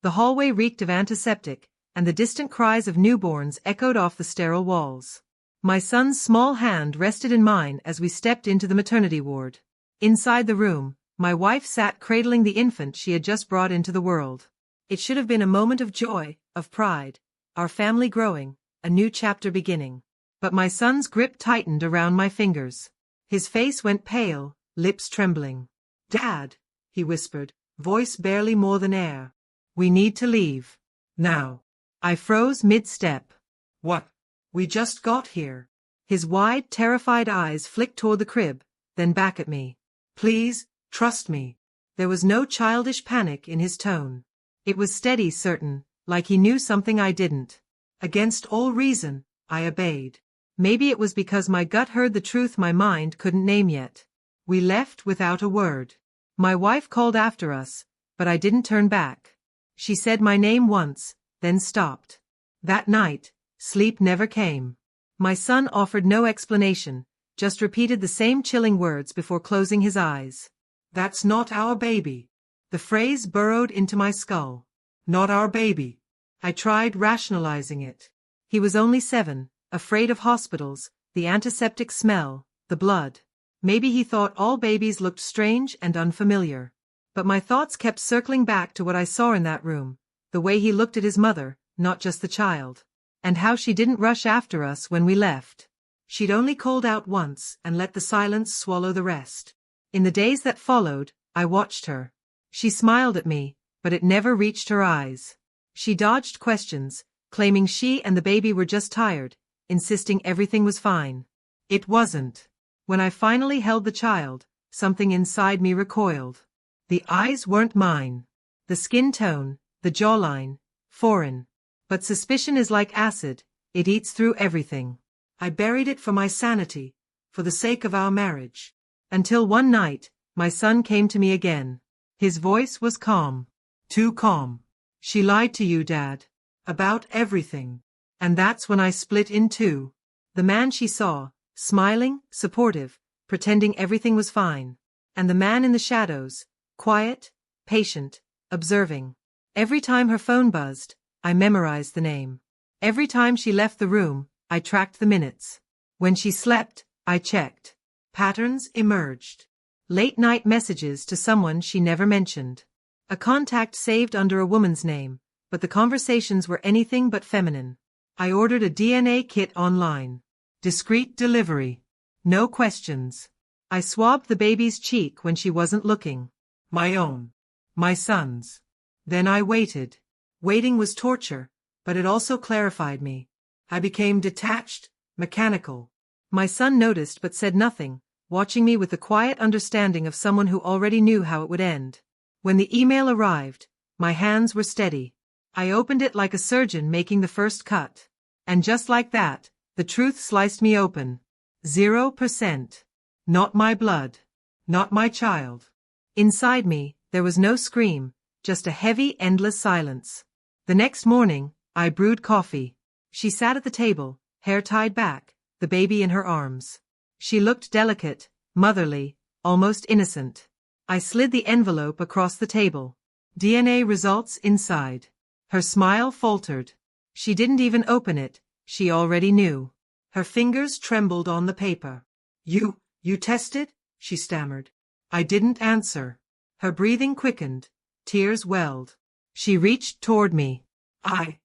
The hallway reeked of antiseptic, and the distant cries of newborns echoed off the sterile walls. My son's small hand rested in mine as we stepped into the maternity ward. Inside the room, my wife sat cradling the infant she had just brought into the world. It should have been a moment of joy, of pride, our family growing, a new chapter beginning. But my son's grip tightened around my fingers. His face went pale, lips trembling. "Dad," he whispered, voice barely more than air. "We need to leave. Now." I froze mid-step. "What? We just got here." His wide, terrified eyes flicked toward the crib, then back at me. "Please, trust me." There was no childish panic in his tone. It was steady, certain, like he knew something I didn't. Against all reason, I obeyed. Maybe it was because my gut heard the truth my mind couldn't name yet. We left without a word. My wife called after us, but I didn't turn back. She said my name once, then stopped. That night, sleep never came. My son offered no explanation, just repeated the same chilling words before closing his eyes. "That's not our baby." The phrase burrowed into my skull. "Not our baby." I tried rationalizing it. He was only 7, afraid of hospitals, the antiseptic smell, the blood. Maybe he thought all babies looked strange and unfamiliar. But my thoughts kept circling back to what I saw in that room, the way he looked at his mother, not just the child. And how she didn't rush after us when we left. She'd only called out once and let the silence swallow the rest. In the days that followed, I watched her. She smiled at me, but it never reached her eyes. She dodged questions, claiming she and the baby were just tired, insisting everything was fine. It wasn't. When I finally held the child, something inside me recoiled. The eyes weren't mine. The skin tone, the jawline, foreign. But suspicion is like acid, it eats through everything. I buried it for my sanity, for the sake of our marriage. Until one night, my son came to me again. His voice was calm. Too calm. "She lied to you, Dad. About everything." And that's when I split in two. The man she saw, smiling, supportive, pretending everything was fine. And the man in the shadows, quiet, patient, observing. Every time her phone buzzed, I memorized the name. Every time she left the room, I tracked the minutes. When she slept, I checked. Patterns emerged. Late-night messages to someone she never mentioned. A contact saved under a woman's name, but the conversations were anything but feminine. I ordered a DNA kit online. Discreet delivery. No questions. I swabbed the baby's cheek when she wasn't looking. My own. My son's. Then I waited. Waiting was torture, but it also clarified me. I became detached, mechanical. My son noticed but said nothing, watching me with the quiet understanding of someone who already knew how it would end. When the email arrived, my hands were steady. I opened it like a surgeon making the first cut. And just like that, the truth sliced me open. 0%. Not my blood. Not my child. Inside me, there was no scream, just a heavy, endless silence. The next morning, I brewed coffee. She sat at the table, hair tied back, the baby in her arms. She looked delicate, motherly, almost innocent. I slid the envelope across the table. DNA results inside. Her smile faltered. She didn't even open it, she already knew. Her fingers trembled on the paper. You tested?" she stammered. I didn't answer. Her breathing quickened, tears welled. She reached toward me. I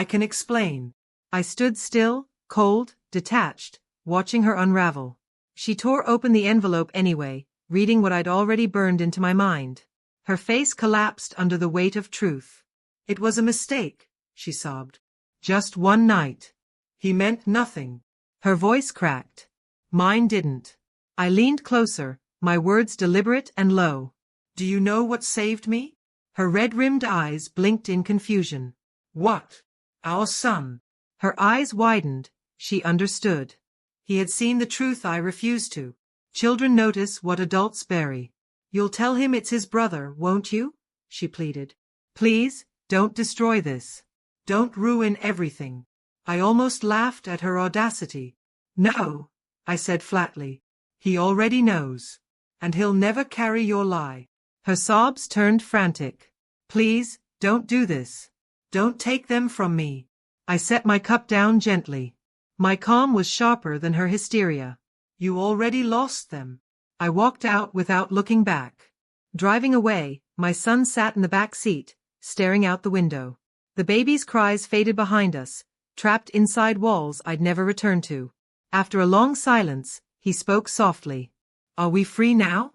can explain." I stood still, cold, detached, watching her unravel. She tore open the envelope anyway, reading what I'd already burned into my mind. Her face collapsed under the weight of truth. "It was a mistake," she sobbed. "Just one night. He meant nothing." Her voice cracked. Mine didn't. I leaned closer, my words deliberate and low. "Do you know what saved me?" Her red-rimmed eyes blinked in confusion. "What?" "Our son." Her eyes widened. She understood. He had seen the truth I refused to. Children notice what adults bury. "You'll tell him it's his brother, won't you?" she pleaded. "Please, don't destroy this. Don't ruin everything." I almost laughed at her audacity. "No," I said flatly. "He already knows. And he'll never carry your lie." Her sobs turned frantic. "Please, Don't do this. Don't take them from me. I set my cup down gently. My calm was sharper than her hysteria. You already lost them. I walked out without looking back. Driving away, my son sat in the back seat, staring out the window. The baby's cries faded behind us, trapped inside walls I'd never return to. After a long silence, he spoke softly. Are we free now?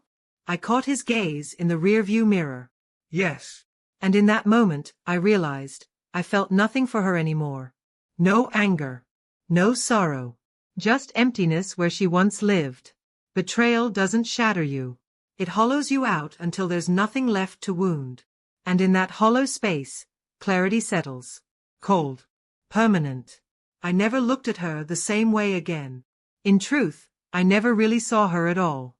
I caught his gaze in the rearview mirror. Yes. And in that moment, I realized, I felt nothing for her anymore. No anger. No sorrow. Just emptiness where she once lived. Betrayal doesn't shatter you. It hollows you out until there's nothing left to wound. And in that hollow space, clarity settles. Cold. Permanent. I never looked at her the same way again. In truth, I never really saw her at all.